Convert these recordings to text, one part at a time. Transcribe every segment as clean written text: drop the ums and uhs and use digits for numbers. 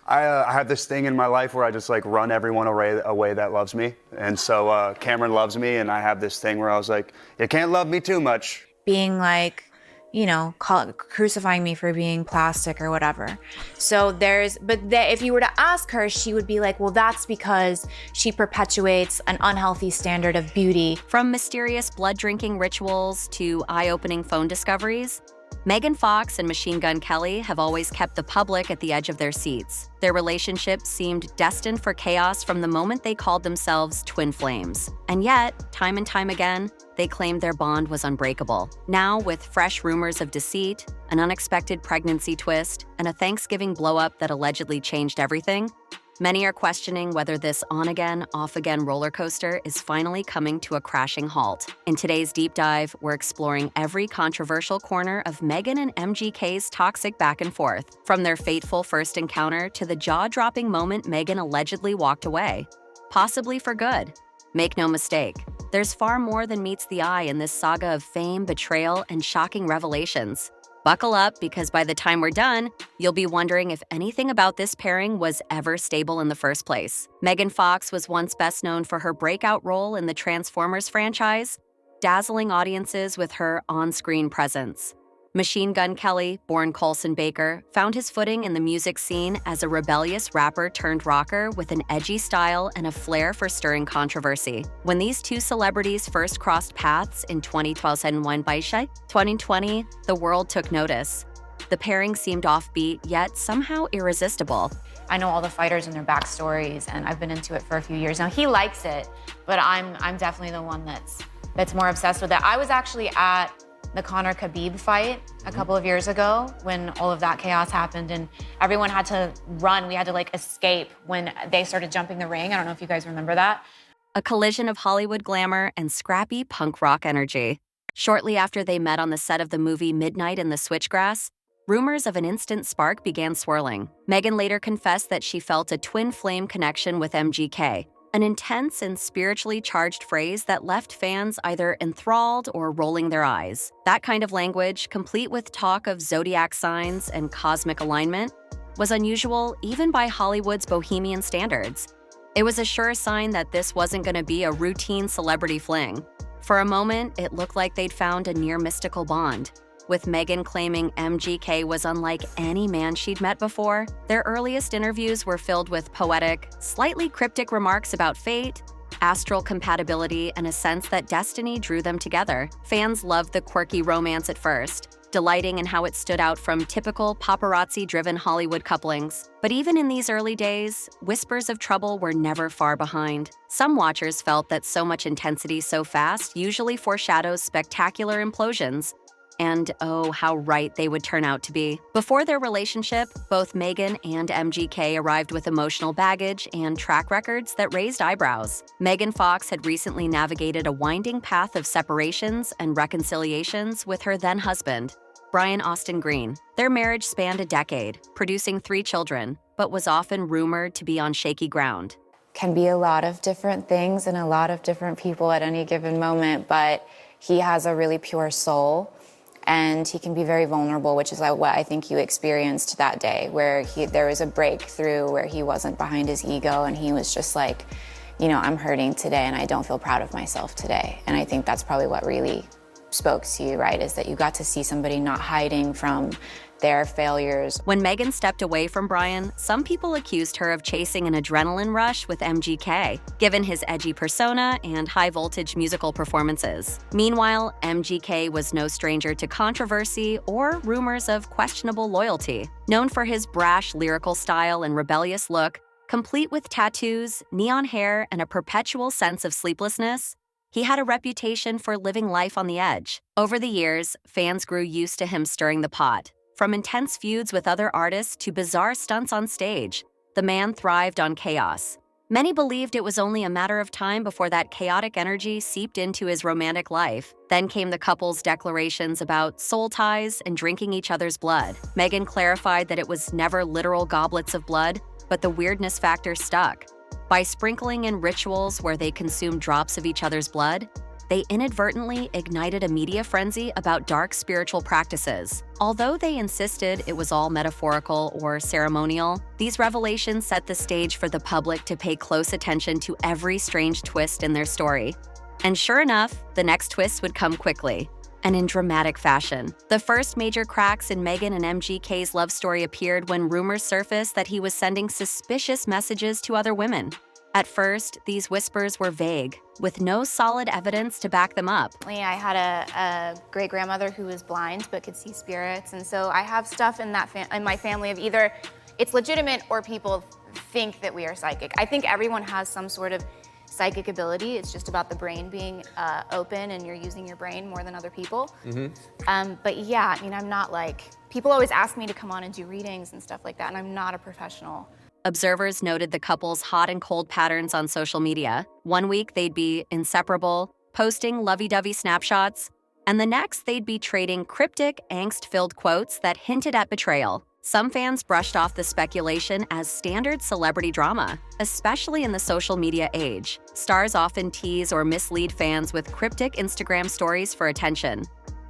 I have this thing in my life where I just like run everyone away that loves me. And so Cameron loves me, and I have this thing where I was like, you can't love me too much. Being like, crucifying me for being plastic or whatever. So if you were to ask her, she would be like, well, that's because she perpetuates an unhealthy standard of beauty. From mysterious blood-drinking rituals to eye-opening phone discoveries, Megan Fox and Machine Gun Kelly have always kept the public at the edge of their seats. Their relationship seemed destined for chaos from the moment they called themselves twin flames. And yet, time and time again, they claimed their bond was unbreakable. Now, with fresh rumors of deceit, an unexpected pregnancy twist, and a Thanksgiving blow-up that allegedly changed everything, many are questioning whether this on-again, off-again roller coaster is finally coming to a crashing halt. In today's deep dive, we're exploring every controversial corner of Megan and MGK's toxic back and forth, from their fateful first encounter to the jaw-dropping moment Megan allegedly walked away, possibly for good. Make no mistake, there's far more than meets the eye in this saga of fame, betrayal, and shocking revelations. Buckle up, because by the time we're done, you'll be wondering if anything about this pairing was ever stable in the first place. Megan Fox was once best known for her breakout role in the Transformers franchise, dazzling audiences with her on-screen presence. Machine Gun Kelly, born Colson Baker, found his footing in the music scene as a rebellious rapper turned rocker with an edgy style and a flair for stirring controversy. When these two celebrities first crossed paths in 2020, the world took notice. The pairing seemed offbeat, yet somehow irresistible. I know all the fighters and their backstories, and I've been into it for a few years now. He likes it, but I'm definitely the one that's more obsessed with it. I was actually at the Conor Khabib fight a couple of years ago when all of that chaos happened and everyone had to run. We had to escape when they started jumping the ring. I don't know if you guys remember that. A collision of Hollywood glamour and scrappy punk rock energy. Shortly after they met on the set of the movie Midnight in the Switchgrass, rumors of an instant spark began swirling. Megan later confessed that she felt a twin flame connection with MGK, an intense and spiritually charged phrase that left fans either enthralled or rolling their eyes. That kind of language, complete with talk of zodiac signs and cosmic alignment, was unusual even by Hollywood's bohemian standards. It was a sure sign that this wasn't going to be a routine celebrity fling. For a moment, it looked like they'd found a near mystical bond. With Megan claiming MGK was unlike any man she'd met before, their earliest interviews were filled with poetic, slightly cryptic remarks about fate, astral compatibility, and a sense that destiny drew them together. Fans loved the quirky romance at first, delighting in how it stood out from typical paparazzi-driven Hollywood couplings. But even in these early days, whispers of trouble were never far behind. Some watchers felt that so much intensity so fast usually foreshadows spectacular implosions. And oh, how right they would turn out to be. Before their relationship, both Megan and MGK arrived with emotional baggage and track records that raised eyebrows. Megan Fox had recently navigated a winding path of separations and reconciliations with her then-husband, Brian Austin Green. Their marriage spanned a decade, producing 3 children, but was often rumored to be on shaky ground. Can be a lot of different things and a lot of different people at any given moment, but he has a really pure soul. And he can be very vulnerable, which is what I think you experienced that day, where there was a breakthrough where he wasn't behind his ego and he was just like, I'm hurting today and I don't feel proud of myself today. And I think that's probably what really spoke to you, right, is that you got to see somebody not hiding from their failures. When Megan stepped away from Brian, some people accused her of chasing an adrenaline rush with MGK, given his edgy persona and high-voltage musical performances. Meanwhile, MGK was no stranger to controversy or rumors of questionable loyalty. Known for his brash lyrical style and rebellious look, complete with tattoos, neon hair, and a perpetual sense of sleeplessness, he had a reputation for living life on the edge. Over the years, fans grew used to him stirring the pot. From intense feuds with other artists to bizarre stunts on stage, the man thrived on chaos. Many believed it was only a matter of time before that chaotic energy seeped into his romantic life. Then came the couple's declarations about soul ties and drinking each other's blood. Megan clarified that it was never literal goblets of blood, but the weirdness factor stuck. By sprinkling in rituals where they consumed drops of each other's blood, they inadvertently ignited a media frenzy about dark spiritual practices. Although they insisted it was all metaphorical or ceremonial, these revelations set the stage for the public to pay close attention to every strange twist in their story. And sure enough, the next twist would come quickly, and in dramatic fashion. The first major cracks in Megan and MGK's love story appeared when rumors surfaced that he was sending suspicious messages to other women. At first, these whispers were vague, with no solid evidence to back them up. I had a great-grandmother who was blind but could see spirits, and so I have stuff in in my family of either it's legitimate or people think that we are psychic. I think everyone has some sort of psychic ability. It's just about the brain being open and you're using your brain more than other people. But yeah, I mean, I'm not like, people always ask me to come on and do readings and stuff like that, and I'm not a professional. Observers noted the couple's hot and cold patterns on social media. One week, they'd be inseparable, posting lovey-dovey snapshots, and the next, they'd be trading cryptic, angst-filled quotes that hinted at betrayal. Some fans brushed off the speculation as standard celebrity drama, especially in the social media age. Stars often tease or mislead fans with cryptic Instagram stories for attention.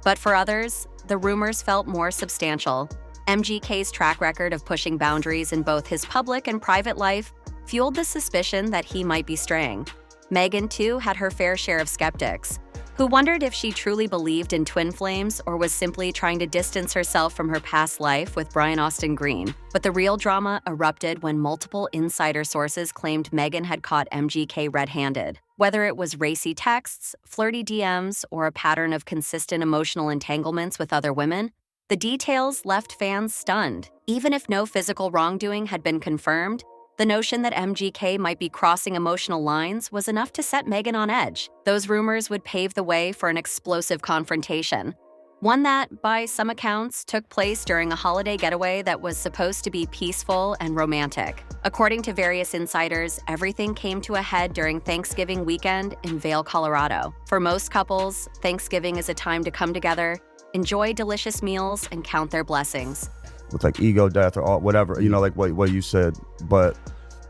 But for others, the rumors felt more substantial. MGK's track record of pushing boundaries in both his public and private life fueled the suspicion that he might be straying. Megan, too, had her fair share of skeptics, who wondered if she truly believed in twin flames or was simply trying to distance herself from her past life with Brian Austin Green. But the real drama erupted when multiple insider sources claimed Megan had caught MGK red-handed. Whether it was racy texts, flirty DMs, or a pattern of consistent emotional entanglements with other women, the details left fans stunned. Even if no physical wrongdoing had been confirmed, the notion that MGK might be crossing emotional lines was enough to set Megan on edge. Those rumors would pave the way for an explosive confrontation, one that, by some accounts, took place during a holiday getaway that was supposed to be peaceful and romantic. According to various insiders, everything came to a head during Thanksgiving weekend in Vail, Colorado. For most couples, Thanksgiving is a time to come together, enjoy delicious meals, and count their blessings. With like ego death or all, whatever, you know, like what you said. But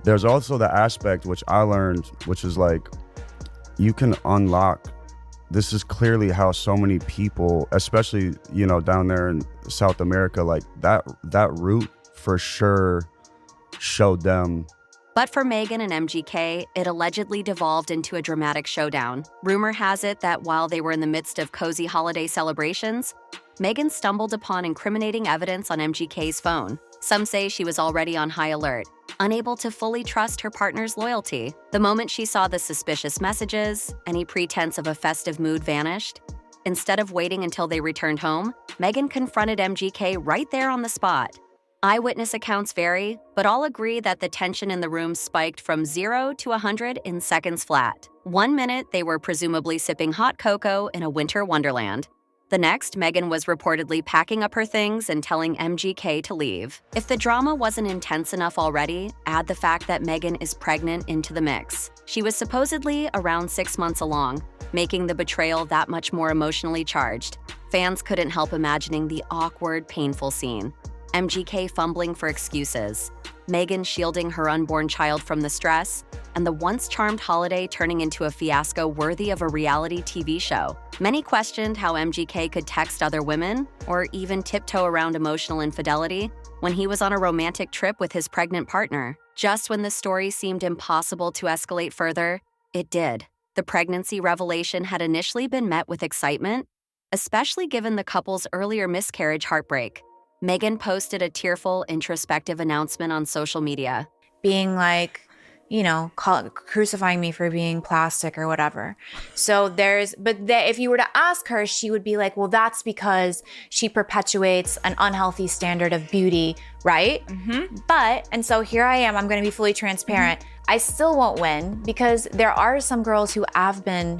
there's also the aspect which I learned, which is like, you can unlock, this is clearly how so many people, especially, you know, down there in South America, like that route for sure showed them. But for Megan and MGK, it allegedly devolved into a dramatic showdown. Rumor has it that while they were in the midst of cozy holiday celebrations, Megan stumbled upon incriminating evidence on MGK's phone. Some say she was already on high alert, unable to fully trust her partner's loyalty. The moment she saw the suspicious messages, any pretense of a festive mood vanished. Instead of waiting until they returned home, Megan confronted MGK right there on the spot. Eyewitness accounts vary, but all agree that the tension in the room spiked from 0 to 100 in seconds flat. 1 minute, they were presumably sipping hot cocoa in a winter wonderland. The next, Megan was reportedly packing up her things and telling MGK to leave. If the drama wasn't intense enough already, add the fact that Megan is pregnant into the mix. She was supposedly around 6 months along, making the betrayal that much more emotionally charged. Fans couldn't help imagining the awkward, painful scene. MGK fumbling for excuses, Megan shielding her unborn child from the stress, and the once charmed holiday turning into a fiasco worthy of a reality TV show. Many questioned how MGK could text other women, or even tiptoe around emotional infidelity, when he was on a romantic trip with his pregnant partner. Just when the story seemed impossible to escalate further, it did. The pregnancy revelation had initially been met with excitement, especially given the couple's earlier miscarriage heartbreak. Megan posted a tearful, introspective announcement on social media. Being like, you know, crucifying me for being plastic or whatever. So if you were to ask her, she would be like, well, that's because she perpetuates an unhealthy standard of beauty, right? But, and so here I am, I'm gonna be fully transparent. I still won't win because there are some girls who have been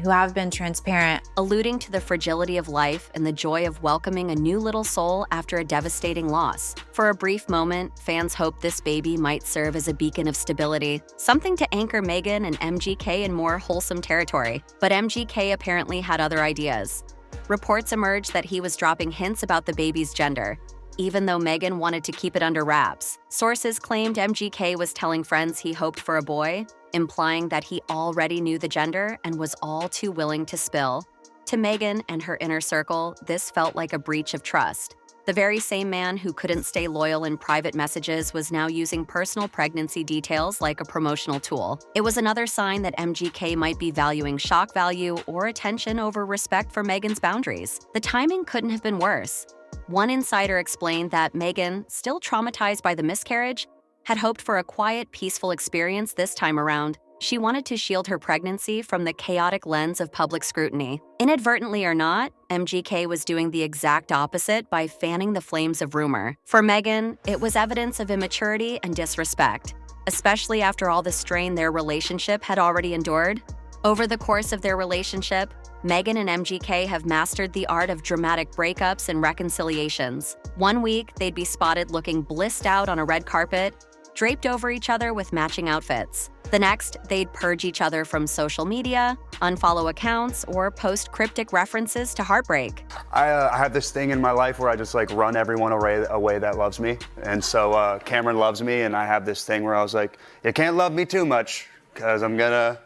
transparent. Alluding to the fragility of life and the joy of welcoming a new little soul after a devastating loss. For a brief moment, fans hoped this baby might serve as a beacon of stability, something to anchor Megan and MGK in more wholesome territory. But MGK apparently had other ideas. Reports emerged that he was dropping hints about the baby's gender, even though Megan wanted to keep it under wraps. Sources claimed MGK was telling friends he hoped for a boy, implying that he already knew the gender and was all too willing to spill. To Megan and her inner circle, this felt like a breach of trust. The very same man who couldn't stay loyal in private messages was now using personal pregnancy details like a promotional tool. It was another sign that MGK might be valuing shock value or attention over respect for Megan's boundaries. The timing couldn't have been worse. One insider explained that Megan, still traumatized by the miscarriage, had hoped for a quiet, peaceful experience this time around. She wanted to shield her pregnancy from the chaotic lens of public scrutiny. Inadvertently or not, MGK was doing the exact opposite by fanning the flames of rumor. For Megan, it was evidence of immaturity and disrespect, especially after all the strain their relationship had already endured. Over the course of their relationship, Megan and MGK have mastered the art of dramatic breakups and reconciliations. One week, they'd be spotted looking blissed out on a red carpet, draped over each other with matching outfits. The next, they'd purge each other from social media, unfollow accounts, or post cryptic references to heartbreak. I have this thing in my life where I just like run everyone away that loves me. And so Cameron loves me, and I have this thing where I was like, you can't love me too much, because I'm gonna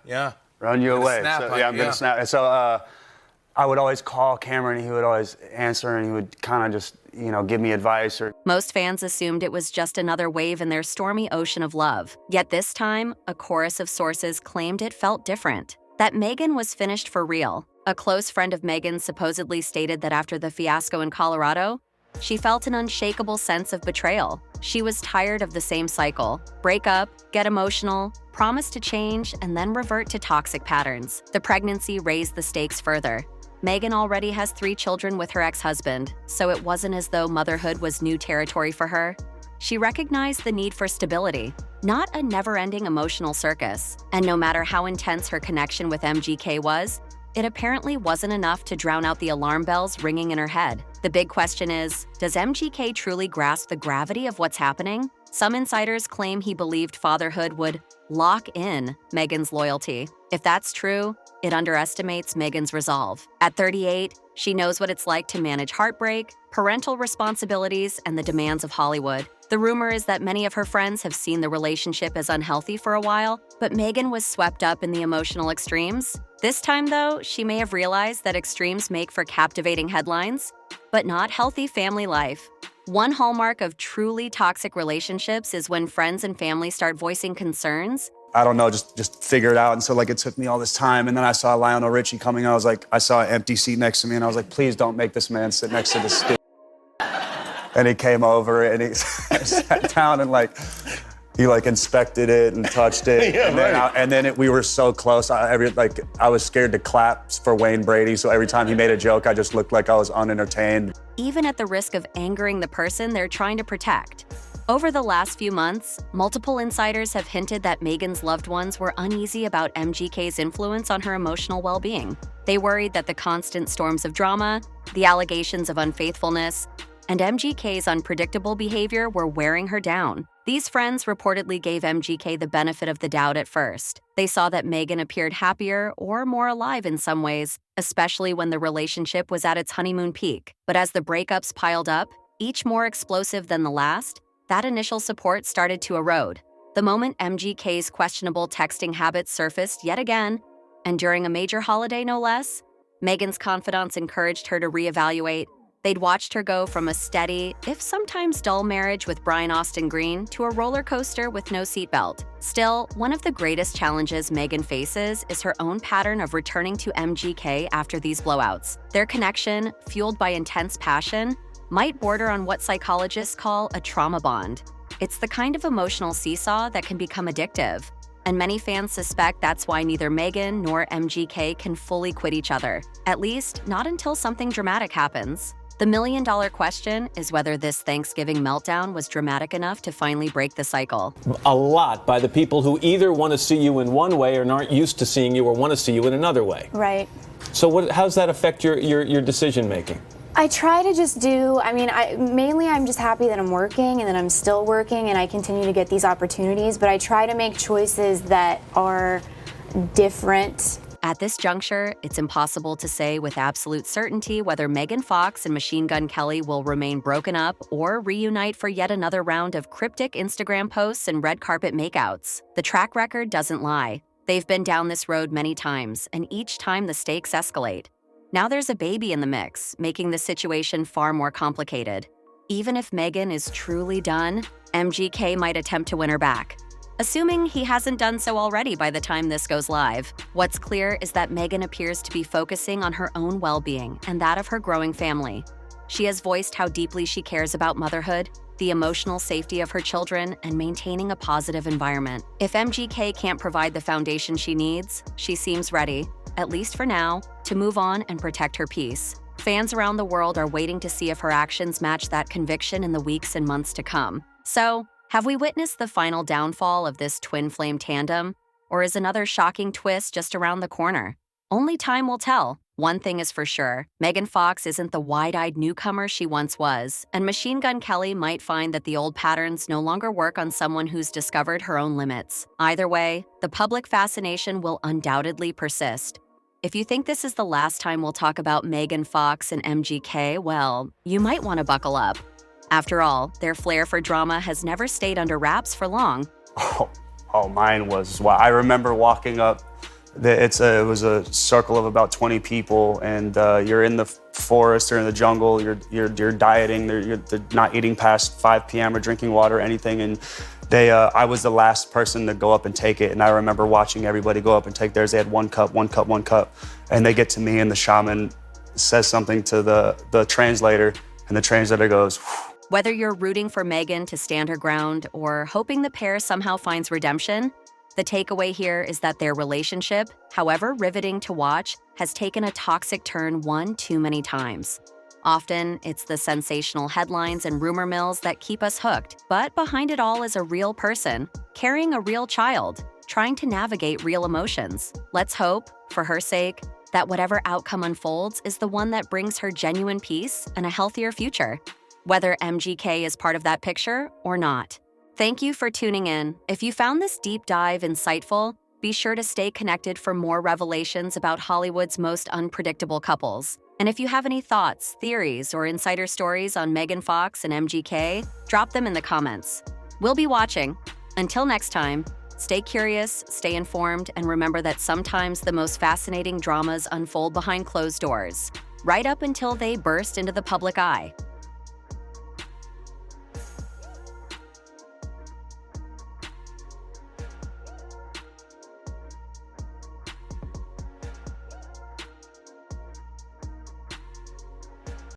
run you away. I'm gonna snap. And so I would always call Cameron, and he would always answer, and he would kind of just, give me advice. Most fans assumed it was just another wave in their stormy ocean of love. Yet this time, a chorus of sources claimed it felt different, that Megan was finished for real. A close friend of Megan's supposedly stated that after the fiasco in Colorado, she felt an unshakable sense of betrayal. She was tired of the same cycle: break up, get emotional, promise to change, and then revert to toxic patterns. The pregnancy raised the stakes further. Megan already has 3 children with her ex-husband, so it wasn't as though motherhood was new territory for her. She recognized the need for stability, not a never-ending emotional circus. And no matter how intense her connection with MGK was, it apparently wasn't enough to drown out the alarm bells ringing in her head. The big question is, does MGK truly grasp the gravity of what's happening? Some insiders claim he believed fatherhood would lock in Megan's loyalty. If that's true, it underestimates Megan's resolve. At 38, she knows what it's like to manage heartbreak, parental responsibilities, and the demands of Hollywood. The rumor is that many of her friends have seen the relationship as unhealthy for a while, but Megan was swept up in the emotional extremes. This time, though, she may have realized that extremes make for captivating headlines, but not healthy family life. One hallmark of truly toxic relationships is when friends and family start voicing concerns. I don't know, just figure it out. And so it took me all this time. And then I saw Lionel Richie coming. I saw an empty seat next to me, and I was like, please don't make this man sit next to this stupid. And he came over and he sat down and he inspected it and touched it. Yeah, and then we were so close. I was scared to clap for Wayne Brady. So every time he made a joke, I just looked like I was unentertained. Even at the risk of angering the person they're trying to protect. Over the last few months, multiple insiders have hinted that Megan's loved ones were uneasy about MGK's influence on her emotional well-being. They worried that the constant storms of drama, the allegations of unfaithfulness, and MGK's unpredictable behavior were wearing her down. These friends reportedly gave MGK the benefit of the doubt at first. They saw that Megan appeared happier or more alive in some ways, especially when the relationship was at its honeymoon peak. But as the breakups piled up, each more explosive than the last, that initial support started to erode. The moment MGK's questionable texting habits surfaced yet again, and during a major holiday no less, Megan's confidants encouraged her to reevaluate. They'd watched her go from a steady, if sometimes dull marriage with Brian Austin Green to a roller coaster with no seatbelt. Still, one of the greatest challenges Megan faces is her own pattern of returning to MGK after these blowouts. Their connection, fueled by intense passion, might border on what psychologists call a trauma bond. It's the kind of emotional seesaw that can become addictive, and many fans suspect that's why neither Megan nor MGK can fully quit each other, at least not until something dramatic happens. The million-dollar question is whether this Thanksgiving meltdown was dramatic enough to finally break the cycle. A lot by the people who either want to see you in one way or aren't used to seeing you or want to see you in another way. Right. So how does that affect your decision making? I try to just mainly I'm just happy that I'm working and that I'm still working and I continue to get these opportunities, but I try to make choices that are different At this juncture, it's impossible to say with absolute certainty whether Megan Fox and Machine Gun Kelly will remain broken up or reunite for yet another round of cryptic Instagram posts and red carpet makeouts. The track record doesn't lie. They've been down this road many times, and each time the stakes escalate. Now there's a baby in the mix, making the situation far more complicated. Even if Megan is truly done, MGK might attempt to win her back. Assuming he hasn't done so already by the time this goes live. What's clear is that Megan appears to be focusing on her own well-being and that of her growing family. She has voiced how deeply she cares about motherhood, the emotional safety of her children, and maintaining a positive environment. If MGK can't provide the foundation she needs, she seems ready, at least for now, to move on and protect her peace. Fans around the world are waiting to see if her actions match that conviction in the weeks and months to come. So, have we witnessed the final downfall of this twin flame tandem? Or is another shocking twist just around the corner? Only time will tell. One thing is for sure, Megan Fox isn't the wide-eyed newcomer she once was, and Machine Gun Kelly might find that the old patterns no longer work on someone who's discovered her own limits. Either way, the public fascination will undoubtedly persist. If you think this is the last time we'll talk about Megan Fox and MGK, well, you might want to buckle up. After all, their flair for drama has never stayed under wraps for long. Oh, mine was. Well, I remember walking up. It was a circle of about 20 people, and you're in the forest or in the jungle. You're dieting. They're not eating past 5 p.m. or drinking water or anything. And I was the last person to go up and take it. And I remember watching everybody go up and take theirs. They had one cup, and they get to me, and the shaman says something to the translator, and the translator goes. Whether you're rooting for Megan to stand her ground or hoping the pair somehow finds redemption, the takeaway here is that their relationship, however riveting to watch, has taken a toxic turn one too many times. Often, it's the sensational headlines and rumor mills that keep us hooked, but behind it all is a real person, carrying a real child, trying to navigate real emotions. Let's hope, for her sake, that whatever outcome unfolds is the one that brings her genuine peace and a healthier future, whether MGK is part of that picture or not. Thank you for tuning in. If you found this deep dive insightful, be sure to stay connected for more revelations about Hollywood's most unpredictable couples. And if you have any thoughts, theories, or insider stories on Megan Fox and MGK, drop them in the comments. We'll be watching. Until next time, stay curious, stay informed, and remember that sometimes the most fascinating dramas unfold behind closed doors, right up until they burst into the public eye.